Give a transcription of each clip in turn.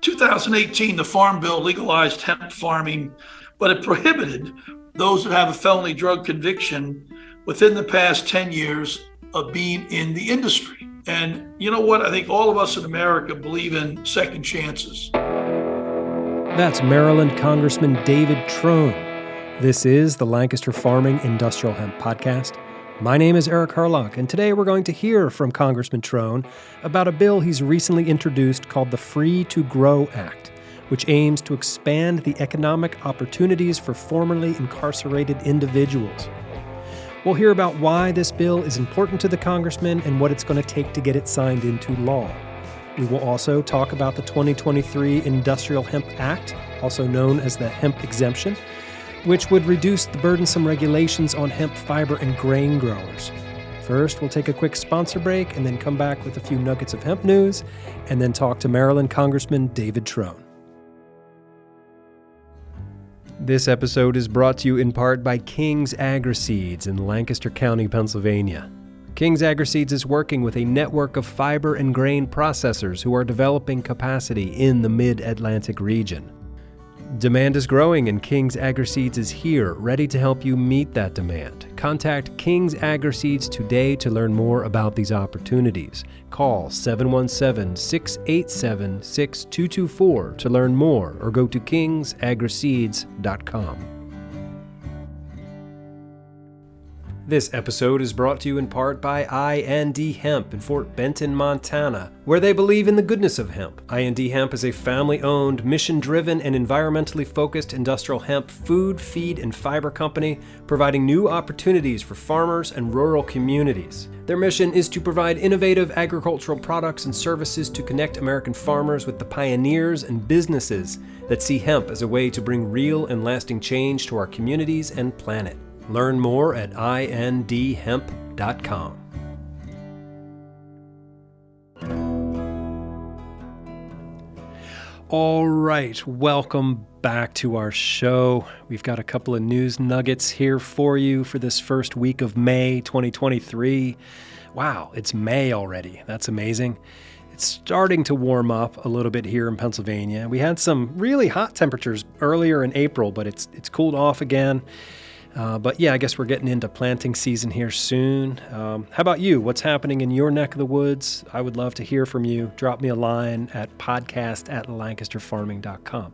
2018, the Farm Bill legalized hemp farming, but it prohibited those that have a felony drug conviction within the past 10 years of being in the industry. And you know what? I think all of us in America believe in second chances. That's Maryland Congressman David Trone. This is the Lancaster Farming Industrial Hemp Podcast. My name is Eric Harlock, and today we're going to hear from Congressman Trone about a bill he's recently introduced called the Free to Grow Act, which aims to expand the economic opportunities for formerly incarcerated individuals. We'll hear about why this bill is important to the congressman and what it's going to take to get it signed into law. We will also talk about the 2023 Industrial Hemp Act, also known as the hemp exemption, which would reduce the burdensome regulations on hemp fiber and grain growers. First, we'll take a quick sponsor break and then come back with a few nuggets of hemp news, and then talk to Maryland Congressman David Trone. This episode is brought to you in part by King's Agri-Seeds in Lancaster County, Pennsylvania. King's Agri-Seeds is working with a network of fiber and grain processors who are developing capacity in the Mid-Atlantic region. Demand is growing, and King's Agri-Seeds is here, ready to help you meet that demand. Contact King's Agri-Seeds today to learn more about these opportunities. Call 717-687-6224 to learn more, or go to kingsagriseeds.com. This episode is brought to you in part by I&D Hemp in Fort Benton, Montana, where they believe in the goodness of hemp. I&D Hemp is a family-owned, mission-driven, and environmentally focused industrial hemp food, feed, and fiber company, providing new opportunities for farmers and rural communities. Their mission is to provide innovative agricultural products and services to connect American farmers with the pioneers and businesses that see hemp as a way to bring real and lasting change to our communities and planet. Learn more at indhemp.com. All right, welcome back to our show. We've got a couple of news nuggets here for you for this first week of May 2023. Wow, it's May already. That's amazing. It's starting to warm up a little bit here in Pennsylvania. We had some really hot temperatures earlier in April, but it's cooled off again. But yeah, I guess we're getting into planting season here soon. How about you? What's happening in your neck of the woods? I would love to hear from you. Drop me a line at podcast@lancasterfarming.com.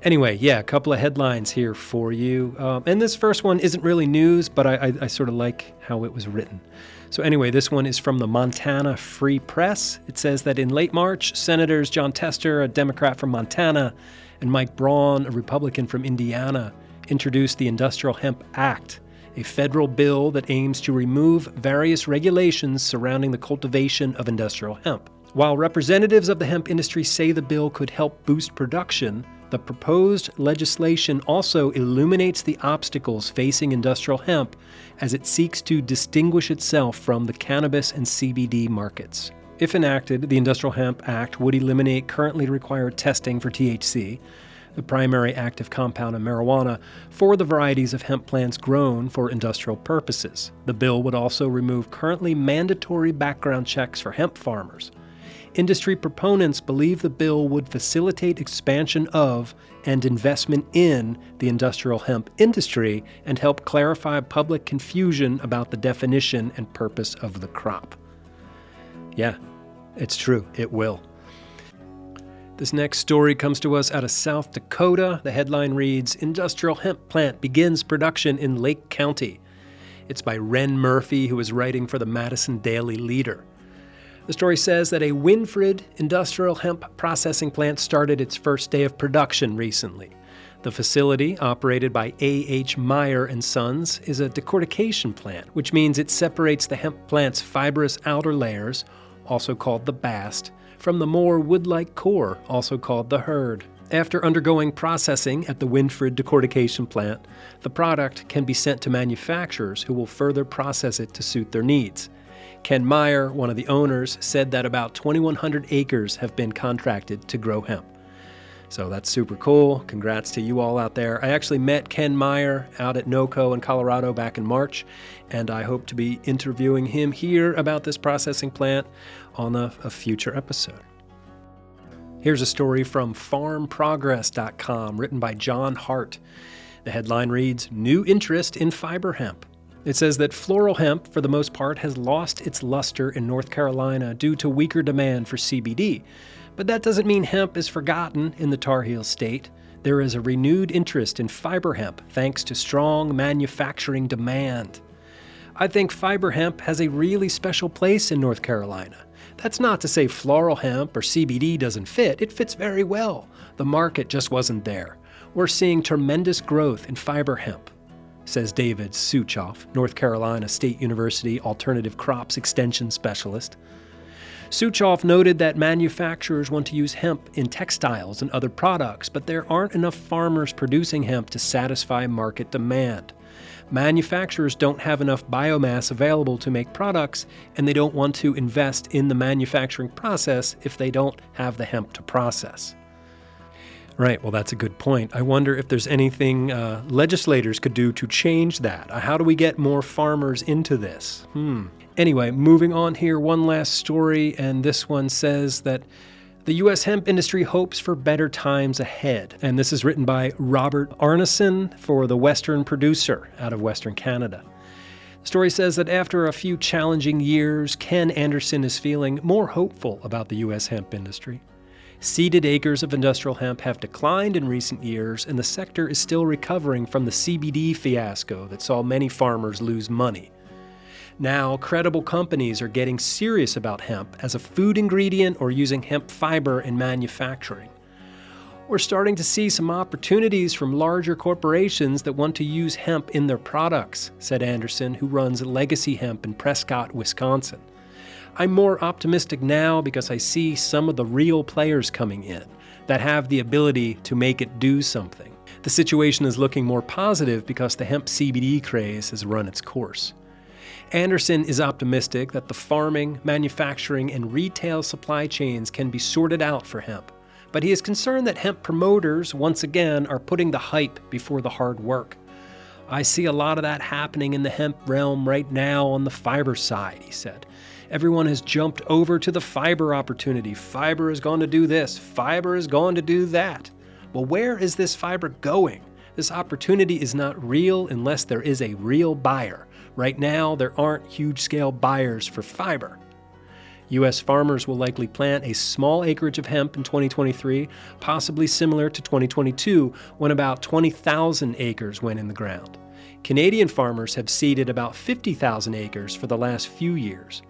Anyway, yeah, a couple of headlines here for you. And this first one isn't really news, but I sort of like how it was written. So anyway, this one is from the Montana Free Press. It says that in late March, Senators Jon Tester, a Democrat from Montana, and Mike Braun, a Republican from Indiana, introduced the Industrial Hemp Act, a federal bill that aims to remove various regulations surrounding the cultivation of industrial hemp. While representatives of the hemp industry say the bill could help boost production, the proposed legislation also illuminates the obstacles facing industrial hemp as it seeks to distinguish itself from the cannabis and CBD markets. If enacted, the Industrial Hemp Act would eliminate currently required testing for THC, the primary active compound in marijuana, for the varieties of hemp plants grown for industrial purposes. The bill would also remove currently mandatory background checks for hemp farmers. Industry proponents believe the bill would facilitate expansion of and investment in the industrial hemp industry and help clarify public confusion about the definition and purpose of the crop. Yeah, it's true, it will. This next story comes to us out of South Dakota. The headline reads, "Industrial Hemp Plant Begins Production in Lake County." It's by Ren Murphy, who is writing for the Madison Daily Leader. The story says that a Winfred industrial hemp processing plant started its first day of production recently. The facility, operated by A.H. Meyer & Sons, is a decortication plant, which means it separates the hemp plant's fibrous outer layers, also called the bast, from the more wood-like core, also called the hurd. After undergoing processing at the Winfred decortication plant, the product can be sent to manufacturers who will further process it to suit their needs. Ken Meyer, one of the owners, said that about 2,100 acres have been contracted to grow hemp. So that's super cool. Congrats to you all out there. I actually met Ken Meyer out at NOCO in Colorado back in March, and I hope to be interviewing him here about this processing plant on a future episode. Here's a story from farmprogress.com written by John Hart. The headline reads, New Interest in Fiber Hemp. It says that floral hemp, for the most part, has lost its luster in North Carolina due to weaker demand for CBD. But that doesn't mean hemp is forgotten in the Tar Heel state. There is a renewed interest in fiber hemp thanks to strong manufacturing demand. I think fiber hemp has a really special place in North Carolina. That's not to say floral hemp or CBD doesn't fit. It fits very well. The market just wasn't there. We're seeing tremendous growth in fiber hemp, says David Suchoff, North Carolina State University Alternative Crops Extension Specialist. Suchoff noted that manufacturers want to use hemp in textiles and other products, but there aren't enough farmers producing hemp to satisfy market demand. Manufacturers don't have enough biomass available to make products, and they don't want to invest in the manufacturing process if they don't have the hemp to process. Right, well, that's a good point. I wonder if there's anything legislators could do to change that. How do we get more farmers into this? Anyway, moving on here, one last story, and this one says that the U.S. hemp industry hopes for better times ahead. And this is written by Robert Arneson for The Western Producer out of Western Canada. The story says that after a few challenging years, Ken Anderson is feeling more hopeful about the U.S. hemp industry. Seeded acres of industrial hemp have declined in recent years, and the sector is still recovering from the CBD fiasco that saw many farmers lose money. Now, credible companies are getting serious about hemp as a food ingredient or using hemp fiber in manufacturing. We're starting to see some opportunities from larger corporations that want to use hemp in their products, said Anderson, who runs Legacy Hemp in Prescott, Wisconsin. I'm more optimistic now because I see some of the real players coming in that have the ability to make it do something. The situation is looking more positive because the hemp CBD craze has run its course. Anderson is optimistic that the farming, manufacturing, and retail supply chains can be sorted out for hemp, but he is concerned that hemp promoters, once again, are putting the hype before the hard work. I see a lot of that happening in the hemp realm right now on the fiber side, he said. Everyone has jumped over to the fiber opportunity. Fiber is going to do this. Fiber is going to do that. Well, where is this fiber going? This opportunity is not real unless there is a real buyer. Right now, there aren't huge-scale buyers for fiber. U.S. farmers will likely plant a small acreage of hemp in 2023, possibly similar to 2022, when about 20,000 acres went in the ground. Canadian farmers have seeded about 50,000 acres for the last few years.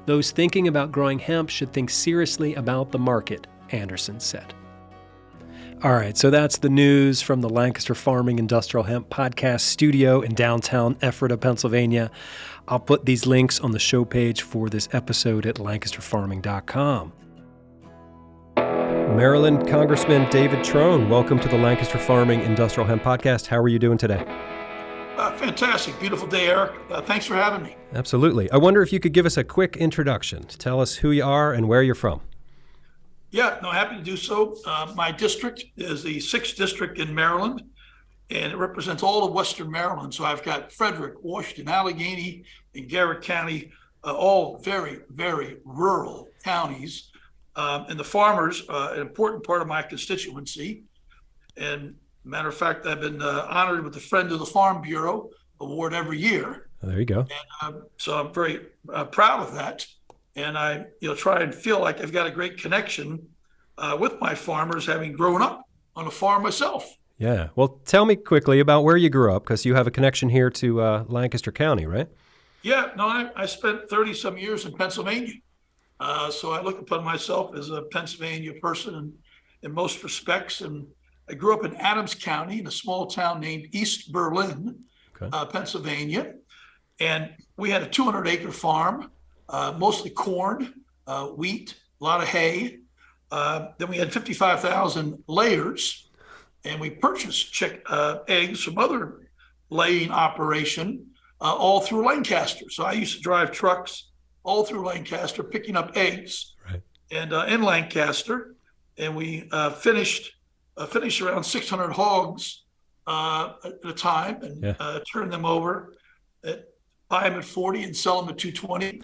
Those thinking about growing hemp should think seriously about the market, Anderson said. All right, so that's the news from the Lancaster Farming Industrial Hemp Podcast studio in downtown Ephrata, Pennsylvania. I'll put these links on the show page for this episode at lancasterfarming.com. Maryland Congressman David Trone, welcome to the Lancaster Farming Industrial Hemp Podcast. How are you doing today? Fantastic. Beautiful day, Eric. Thanks for having me. Absolutely. I wonder if you could give us a quick introduction. Tell us who you are and where you're from. Yeah, no, happy to do so. My district is the 6th district in Maryland, and it represents all of Western Maryland. So I've got Frederick, Washington, Allegheny, and Garrett County, all very, very rural counties. And the farmers, an important part of my constituency. And matter of fact, I've been honored with the Friend of the Farm Bureau award every year. Oh, there you go. And so I'm very proud of that. And I try and feel like I've got a great connection with my farmers, having grown up on a farm myself. Yeah. Well, tell me quickly about where you grew up, because you have a connection here to Lancaster County, right? Yeah. No, I spent 30-some years in Pennsylvania. So I look upon myself as a Pennsylvania person in most respects. And I grew up in Adams County in a small town named East Berlin, Pennsylvania. And we had a 200-acre farm. Mostly corn, wheat, a lot of hay. Then we had 55,000 layers, and we purchased eggs from other laying operation all through Lancaster. So I used to drive trucks all through Lancaster picking up eggs, right. And in Lancaster, and we finished around 600 hogs at a time, and turned them over, buy them at 40 and sell them at 220.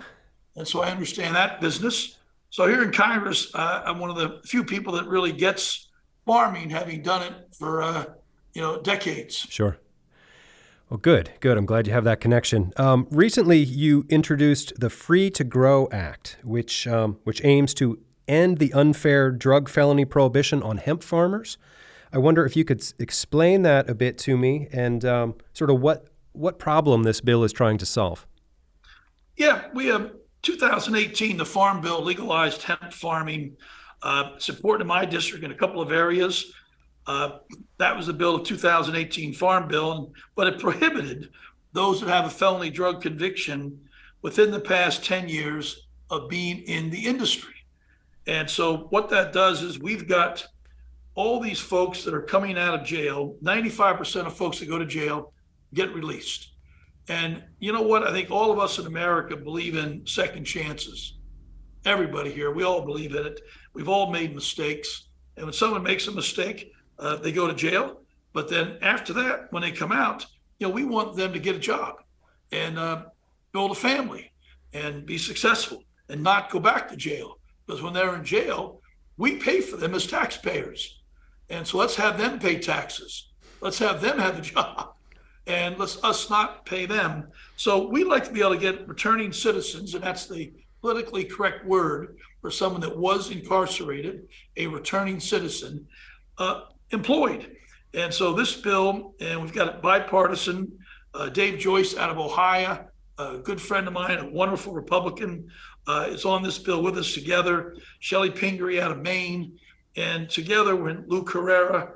And so I understand that business. So here in Congress, I'm one of the few people that really gets farming, having done it for decades. Sure. Well, good. I'm glad you have that connection. Recently, you introduced the Free to Grow Act, which aims to end the unfair drug felony prohibition on hemp farmers. I wonder if you could explain that a bit to me and sort of what problem this bill is trying to solve. Yeah, we have 2018, the Farm Bill legalized hemp farming. It's important in my district in a couple of areas. That was the bill of 2018 Farm Bill, but it prohibited those that have a felony drug conviction within the past 10 years of being in the industry. And so what that does is we've got all these folks that are coming out of jail. 95% of folks that go to jail get released. And you know what? I think all of us in America believe in second chances. Everybody here, we all believe in it. We've all made mistakes. And when someone makes a mistake, they go to jail. But then after that, when they come out, we want them to get a job and build a family and be successful and not go back to jail. Because when they're in jail, we pay for them as taxpayers. And so let's have them pay taxes. Let's have them have a job. And let's us not pay them. So we like to be able to get returning citizens, and that's the politically correct word for someone that was incarcerated, a returning citizen, employed. And so this bill, and we've got it bipartisan, Dave Joyce out of Ohio, a good friend of mine, a wonderful Republican, is on this bill with us together. Shelley Pingree out of Maine, and together we're Lou Carrera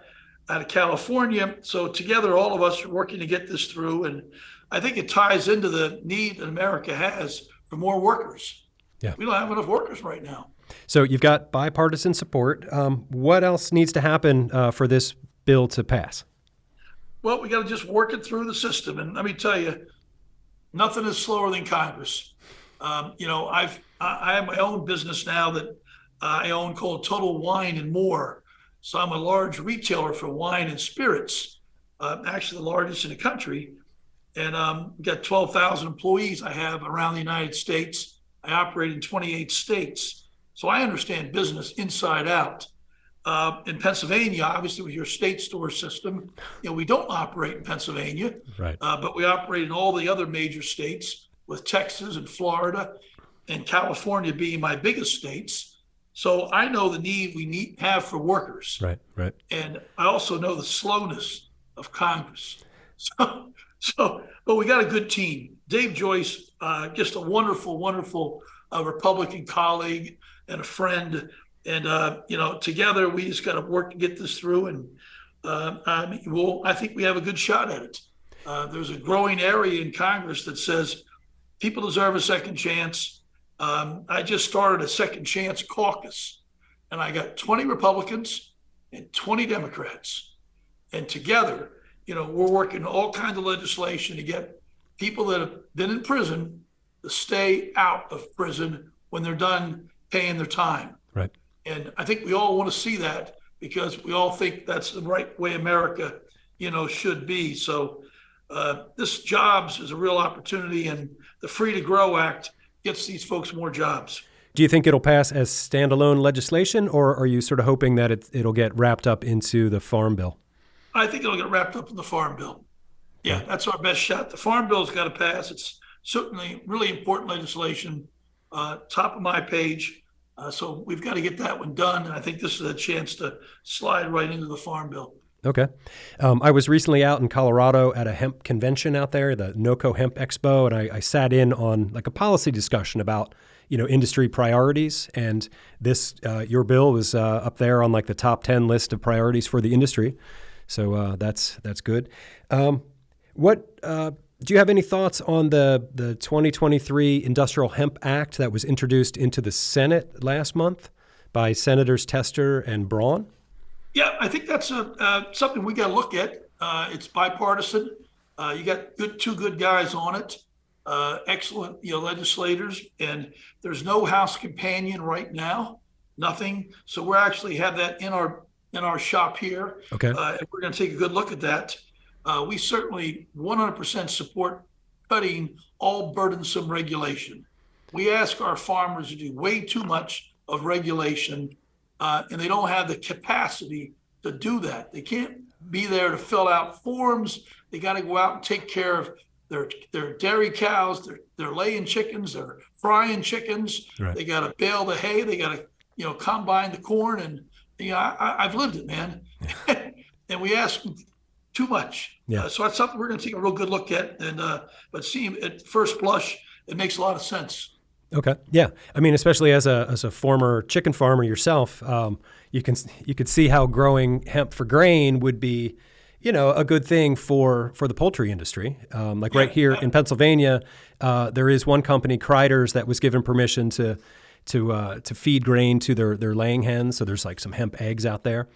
out of California. So together, all of us are working to get this through. And I think it ties into the need that America has for more workers. Yeah. We don't have enough workers right now. So you've got bipartisan support. What else needs to happen for this bill to pass? Well, we got to just work it through the system. And let me tell you, nothing is slower than Congress. I have my own business now that I own called Total Wine and More. So I'm a large retailer for wine and spirits, actually the largest in the country. And we've got 12,000 employees I have around the United States. I operate in 28 states. So I understand business inside out. In Pennsylvania, obviously with your state store system, we don't operate in Pennsylvania, right? But we operate in all the other major states, with Texas and Florida and California being my biggest states. So I know the need we have for workers. Right. And I also know the slowness of Congress. But we got a good team. Dave Joyce, just a wonderful Republican colleague and a friend. And, together we just got to work to get this through. And I think we have a good shot at it. There's a growing area in Congress that says people deserve a second chance. I just started a Second Chance Caucus, and I got 20 Republicans and 20 Democrats. And together, we're working all kinds of legislation to get people that have been in prison to stay out of prison when they're done paying their time. Right. And I think we all want to see that because we all think that's the right way America, should be. So this jobs is a real opportunity, and the Free to Grow Act gets these folks more jobs. Do you think it'll pass as standalone legislation, or are you sort of hoping that it'll get wrapped up into the Farm Bill? I think it'll get wrapped up in the Farm Bill. Yeah, that's our best shot. The Farm Bill's got to pass. It's certainly really important legislation, top of my page. So we've got to get that one done. And I think this is a chance to slide right into the Farm Bill. Okay. I was recently out in Colorado at a hemp convention out there, the NOCO Hemp Expo, and I sat in on like a policy discussion about, industry priorities. And this, your bill was up there on like the top 10 list of priorities for the industry. So that's good. Do you have any thoughts on the 2023 Industrial Hemp Act that was introduced into the Senate last month by Senators Tester and Braun? Yeah, I think that's something we got to look at. It's bipartisan. You got two good guys on it, excellent legislators, and there's no House companion right now, nothing. So we're actually have that in our shop here. Okay, and we're going to take a good look at that. We certainly 100% support cutting all burdensome regulation. We ask our farmers to do way too much of regulation, and they don't have the capacity to do that. They can't be there to fill out forms. They got to go out and take care of their dairy cows. They're laying chickens. They're frying chickens. Right. They got to bale the hay. They got to combine the corn. And I've lived it, man. And we ask too much. Yeah. So that's something we're going to take a real good look at. And but seeing at first blush, it makes a lot of sense. Okay. Yeah. I mean, especially as a former chicken farmer yourself, you could see how growing hemp for grain would be, a good thing for the poultry industry. Right here in Pennsylvania, there is one company, Kreider's, that was given permission to feed grain to their laying hens. So there's like some hemp eggs out there.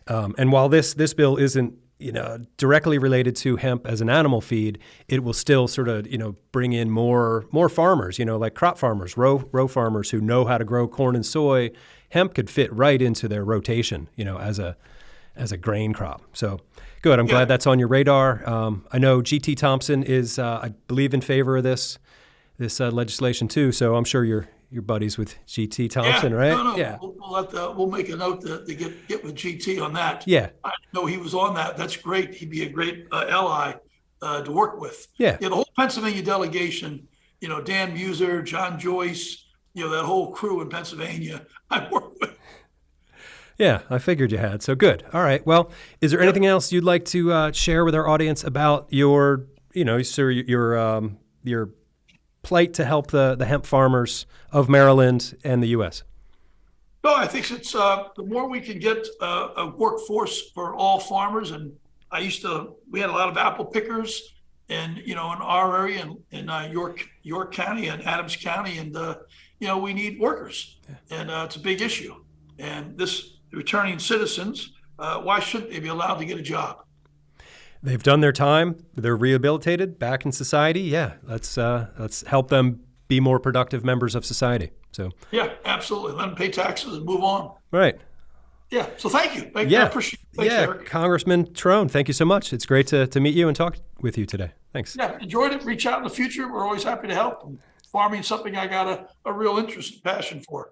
And while this bill isn't directly related to hemp as an animal feed, it will still sort of, bring in more farmers, like crop farmers, row farmers who know how to grow corn and soy. Hemp could fit right into their rotation, as a grain crop. So good. I'm glad that's on your radar. I know G.T. Thompson is, I believe, in favor of this legislation too. So I'm sure you're buddies with G.T. Thompson, right? No. Yeah. We'll make a note to get with GT on that. Yeah. I know he was on that. That's great. He'd be a great ally to work with. Yeah. The whole Pennsylvania delegation, Dan Muser, John Joyce, that whole crew in Pennsylvania, I work with. Yeah, I figured you had. So good. All right. Well, is there anything else you'd like to share with our audience about your plight to help the hemp farmers of Maryland and the U.S.? No, I think it's the more we can get a workforce for all farmers. And we had a lot of apple pickers and, in our area in York County and Adams County. And, we need workers and it's a big issue. And this returning citizens, why shouldn't they be allowed to get a job? They've done their time. They're rehabilitated back in society. Yeah, let's help them be more productive members of society. So yeah, absolutely. Let them pay taxes and move on. Right. Yeah. So thank you. I appreciate it. Thanks, Eric. Congressman Trone, thank you so much. It's great to meet you and talk with you today. Thanks. Yeah, enjoyed it. Reach out in the future. We're always happy to help. And farming is something I got a real interest and passion for.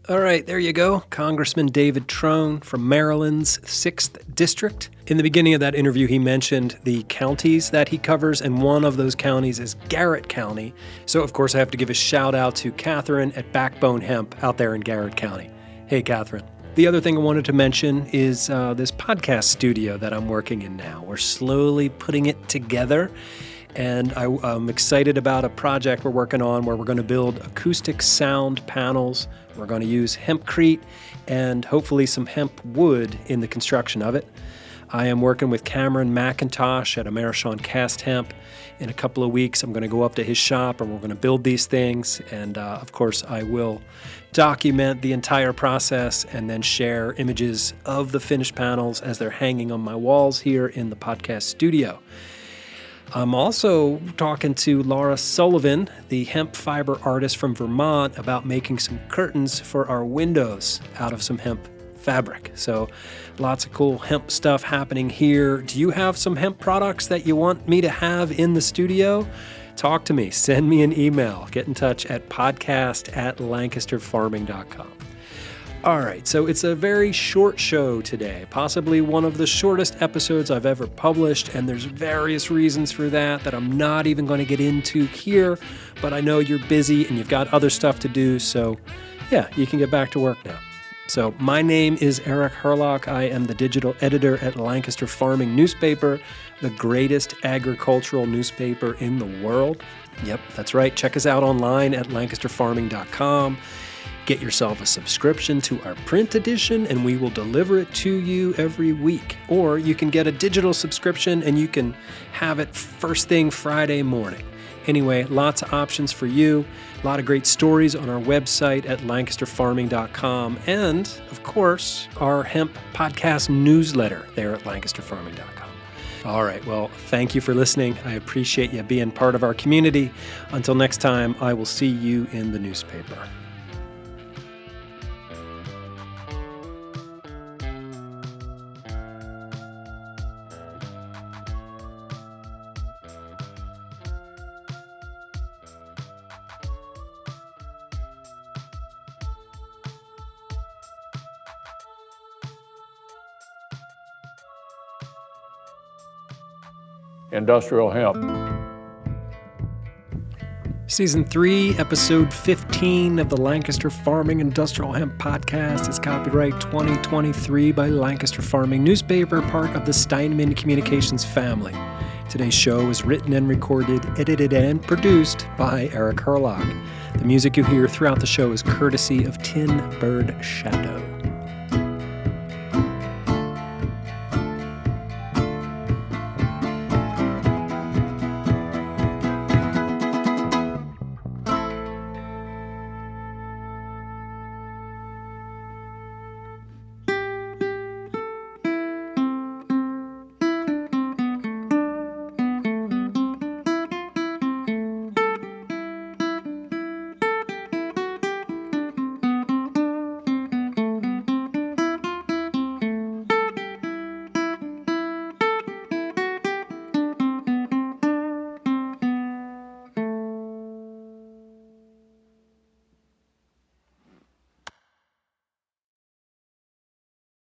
All right, there you go. Congressman David Trone from Maryland's 6th District. In the beginning of that interview, he mentioned the counties that he covers, and one of those counties is Garrett County. So, of course, I have to give a shout out to Catherine at Backbone Hemp out there in Garrett County. Hey, Catherine. The other thing I wanted to mention is this podcast studio that I'm working in now. We're slowly putting it together. And I'm excited about a project we're working on where we're going to build acoustic sound panels. We're going to use hempcrete and hopefully some hemp wood in the construction of it. I am working with Cameron McIntosh at Amerishon Cast Hemp. In a couple of weeks, I'm going to go up to his shop and we're going to build these things. And of course, I will document the entire process and then share images of the finished panels as they're hanging on my walls here in the podcast studio. I'm also talking to Laura Sullivan, the hemp fiber artist from Vermont, about making some curtains for our windows out of some hemp fabric. So lots of cool hemp stuff happening here. Do you have some hemp products that you want me to have in the studio? Talk to me. Send me an email. Get in touch at podcast@lancasterfarming.com. All right, so it's a very short show today, possibly one of the shortest episodes I've ever published, and there's various reasons for that I'm not even going to get into here, but I know you're busy and you've got other stuff to do, so yeah, you can get back to work now. So my name is Eric Herlock. I am the digital editor at Lancaster Farming Newspaper, the greatest agricultural newspaper in the world. Yep, that's right. Check us out online at lancasterfarming.com. Get yourself a subscription to our print edition and we will deliver it to you every week. Or you can get a digital subscription and you can have it first thing Friday morning. Anyway, lots of options for you. A lot of great stories on our website at lancasterfarming.com. And, of course, our Hemp Podcast newsletter there at lancasterfarming.com. All right, well, thank you for listening. I appreciate you being part of our community. Until next time, I will see you in the newspaper. industrial hemp. Season 3, Episode 15 of the Lancaster Farming Industrial Hemp Podcast is copyright 2023 by Lancaster Farming Newspaper, part of the Steinman Communications family. Today's show is written and recorded, edited, and produced by Eric Herlog. The music you hear throughout the show is courtesy of Tin Bird Shadow.